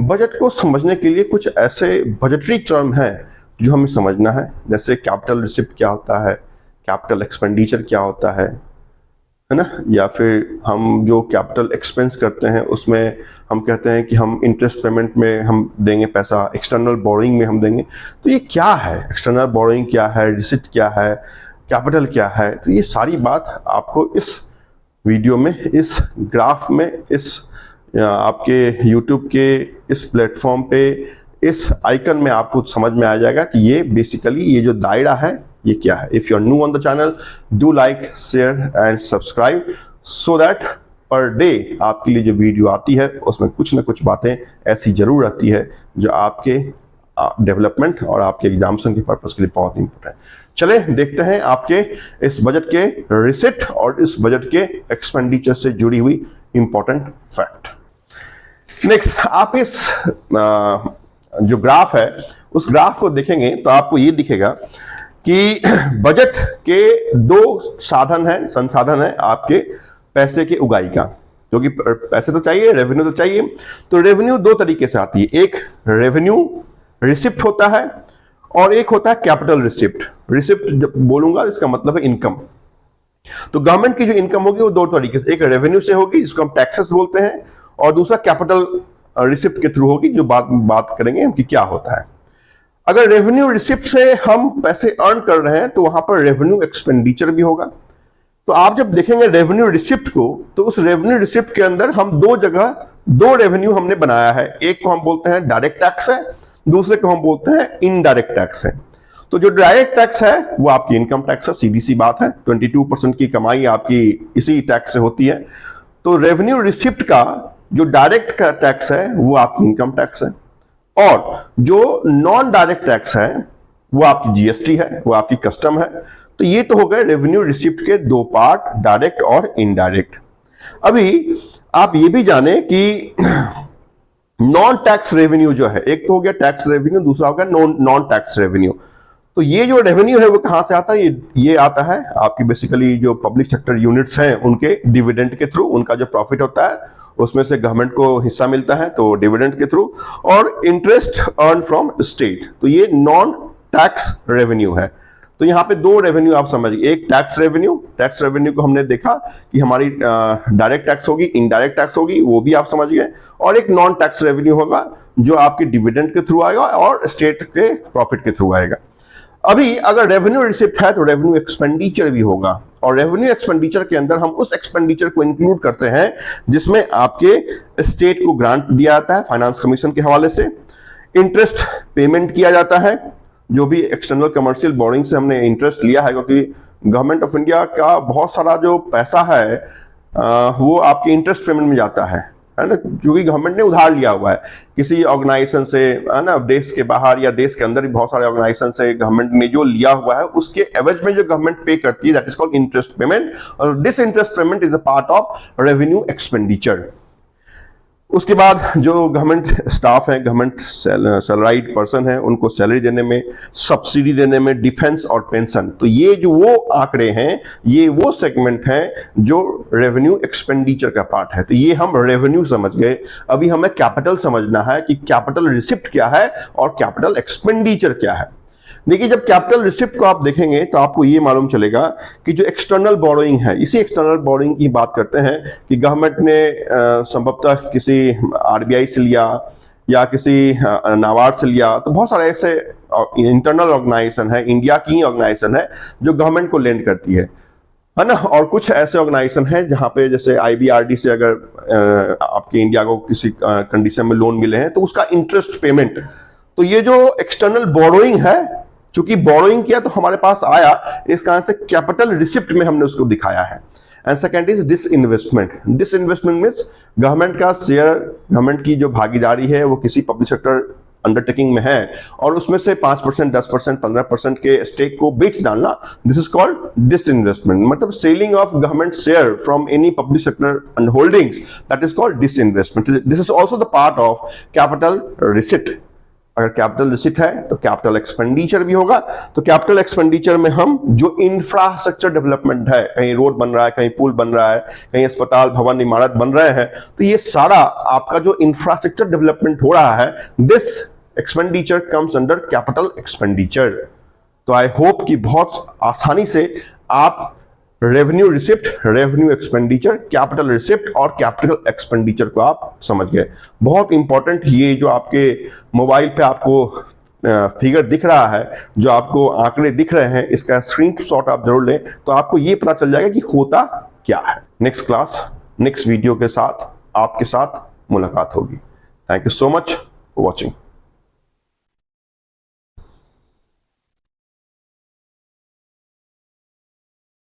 Budget को समझने के लिए कुछ ऐसे बजटरी टर्म हैं जो हमें समझना है, जैसे कैपिटल रिसिप्ट क्या होता है, कैपिटल एक्सपेंडिचर क्या होता है ना, या फिर हम जो कैपिटल एक्सपेंस करते हैं उसमें हम कहते हैं कि हम इंटरेस्ट पेमेंट में हम देंगे पैसा, एक्सटर्नल बोरोइंग में हम देंगे। तो ये क्या है, एक्सटर्नल बोरोइंग क्या है, रिसिप्ट क्या है, कैपिटल क्या है, तो ये सारी बात आपको इस वीडियो में, इस ग्राफ में, इस आपके यूट्यूब के इस प्लेटफॉर्म पे, इस आइकन में आपको समझ में आ जाएगा कि ये बेसिकली ये जो दायरा है ये क्या है। If you are new on the channel, do like, share and subscribe so that per day आपके लिए जो वीडियो आती है उसमें कुछ ना कुछ बातें ऐसी जरूर आती है जो आपके डेवलपमेंट और आपके एग्जाम्सन के पर्पस के लिए बहुत इंपॉर्टेंट है। चले देखते हैं आपके इस बजट के रिसिप्ट और इस बजट के एक्सपेंडिचर से जुड़ी हुई इंपॉर्टेंट फैक्ट। नेक्स्ट, आप इस जो ग्राफ है उस ग्राफ को देखेंगे तो आपको ये दिखेगा कि बजट के दो संसाधन है आपके पैसे के उगाही का, क्योंकि पैसे तो चाहिए, रेवेन्यू तो चाहिए। तो रेवेन्यू दो तरीके से आती है, एक रेवेन्यू रिसिप्ट होता है और एक होता है कैपिटल रिसिप्ट। रिसिप्ट जब बोलूंगा इसका मतलब है इनकम। तो गवर्नमेंट की जो इनकम होगी वो दो तरीके से, एक रेवेन्यू से होगी जिसको हम टैक्सेस बोलते हैं, और दूसरा कैपिटल रिसिप्ट के थ्रू होगी, जो बात करेंगे हम कि क्या होता है। अगर रेवेन्यू रिसिप्ट से हम पैसे अर्न कर रहे हैं तो वहां पर रेवेन्यू एक्सपेंडिचर भी होगा। तो आप जब देखेंगे रेवेन्यू रिसिप्ट को, तो उस रेवेन्यू रिसिप्ट के अंदर हम दो रेवेन्यू हमने बनाया है। एक को हम बोलते हैं डायरेक्ट टैक्स है, दूसरे को हम बोलते हैं इनडायरेक्ट टैक्स है। तो जो डायरेक्ट टैक्स है वो आपकी इनकम टैक्स है, सीधी सी बात है। 22% की कमाई आपकी इसी टैक्स से होती है। तो रेवेन्यू रिसिप्ट का जो डायरेक्ट टैक्स है वो आपकी इनकम टैक्स है, और जो नॉन डायरेक्ट टैक्स है वो आपकी जीएसटी है, वो आपकी कस्टम है। तो ये तो हो गए रेवेन्यू रिसिप्ट के दो पार्ट, डायरेक्ट और इनडायरेक्ट। अभी आप ये भी जाने कि नॉन टैक्स रेवेन्यू जो है, एक तो हो गया टैक्स रेवेन्यू, दूसरा हो गया नॉन टैक्स रेवेन्यू। तो ये जो रेवेन्यू है वो कहां से आता है? ये आता है आपकी बेसिकली जो पब्लिक सेक्टर यूनिट्स हैं उनके डिविडेंड के थ्रू। उनका जो प्रॉफिट होता है उसमें से गवर्नमेंट को हिस्सा मिलता है, तो डिविडेंड के थ्रू, और इंटरेस्ट अर्न फ्रॉम स्टेट। तो ये नॉन टैक्स रेवेन्यू है। तो यहां पे दो रेवेन्यू आप समझिए, एक टैक्स रेवेन्यू को हमने देखा कि हमारी डायरेक्ट टैक्स होगी, इनडायरेक्ट टैक्स होगी, वो भी आप समझ गए, और एक नॉन टैक्स रेवेन्यू होगा जो आपके डिविडेंड के थ्रू आएगा और स्टेट के प्रॉफिट के थ्रू आएगा। अभी अगर रेवेन्यू रिसिप्ट है तो रेवेन्यू एक्सपेंडिचर भी होगा, और रेवेन्यू एक्सपेंडिचर के अंदर हम उस एक्सपेंडिचर को इंक्लूड करते हैं जिसमें आपके स्टेट को ग्रांट दिया जाता है फाइनेंस कमीशन के हवाले से, इंटरेस्ट पेमेंट किया जाता है, जो भी एक्सटर्नल कमर्शियल बोरिंग से हमने इंटरेस्ट लिया है, क्योंकि गवर्नमेंट ऑफ इंडिया का बहुत सारा जो पैसा है वो आपके इंटरेस्ट पेमेंट में जाता है ना, क्योंकि गवर्नमेंट ने उधार लिया हुआ है किसी ऑर्गेनाइजेशन से, है ना, देश के बाहर या देश के अंदर भी बहुत सारे ऑर्गेनाइजेशन से गवर्नमेंट ने जो लिया हुआ है उसके एवज में जो गवर्नमेंट पे करती है, that is called interest payment, और this interest payment is a part of revenue expenditure. उसके बाद जो गवर्नमेंट स्टाफ है, गवर्नमेंट सैलराइड पर्सन है, उनको सैलरी देने में, सब्सिडी देने में, डिफेंस और पेंशन, तो ये जो वो आंकड़े हैं ये वो सेगमेंट है जो रेवेन्यू एक्सपेंडिचर का पार्ट है। तो ये हम रेवेन्यू समझ गए। अभी हमें कैपिटल समझना है कि कैपिटल रिसिप्ट क्या है और कैपिटल एक्सपेंडिचर क्या है। देखिए, जब कैपिटल रिसिप्ट को आप देखेंगे तो आपको ये मालूम चलेगा कि जो एक्सटर्नल बोरोइंग है, इसी एक्सटर्नल बोरोइंग की बात करते हैं कि गवर्नमेंट ने संभवतः किसी आरबीआई से लिया या किसी नाबार्ड से लिया, तो बहुत सारे ऐसे इंटरनल ऑर्गेनाइजेशन है, इंडिया की ऑर्गेनाइजेशन है जो गवर्नमेंट को लेंड करती है ना, और कुछ ऐसे ऑर्गेनाइजेशन है जहां पे जैसे आईबीआरडी से अगर आपके इंडिया को किसी कंडीशन में लोन मिले हैं तो उसका इंटरेस्ट पेमेंट। तो ये जो एक्सटर्नल बोरोइंग है, चूंकि बोरोइंग किया तो हमारे पास आया, इस कारण से कैपिटल रिसिप्ट में हमने उसको दिखाया है। And second is disinvestment. Disinvestment means government का शेयर, गवर्नमेंट की जो भागीदारी है वो किसी पब्लिक सेक्टर अंडरटेकिंग में है और उसमें से 5%, 10%, 15% के स्टेक को बेच डालना, दिस इज कॉल्ड डिसइन्वेस्टमेंट। मतलब selling of government share from any public sector holdings, that is called disinvestment. This is also the part of capital receipt. अगर कैपिटल रिसिप्ट है तो कैपिटल एक्सपेंडिचर भी होगा। तो कैपिटल एक्सपेंडिचर में हम जो इंफ्रास्ट्रक्चर डेवलपमेंट है, कहीं रोड बन रहा है, कहीं पुल बन रहा है, कहीं अस्पताल भवन इमारत बन रहे हैं, तो ये सारा आपका जो इंफ्रास्ट्रक्चर डेवलपमेंट हो रहा है, this expenditure comes under capital expenditure. तो आई होप कि बहुत आसानी से आप revenue receipt, revenue expenditure, capital receipt और कैपिटल एक्सपेंडिचर को आप समझ गए। बहुत इंपॉर्टेंट, ये जो आपके मोबाइल पे आपको फिगर दिख रहा है, जो आपको आंकड़े दिख रहे हैं, इसका स्क्रीनशॉट आप जरूर लें, तो आपको ये पता चल जाएगा कि होता क्या है। नेक्स्ट क्लास, नेक्स्ट वीडियो के साथ आपके साथ मुलाकात होगी। Thank you so much for watching.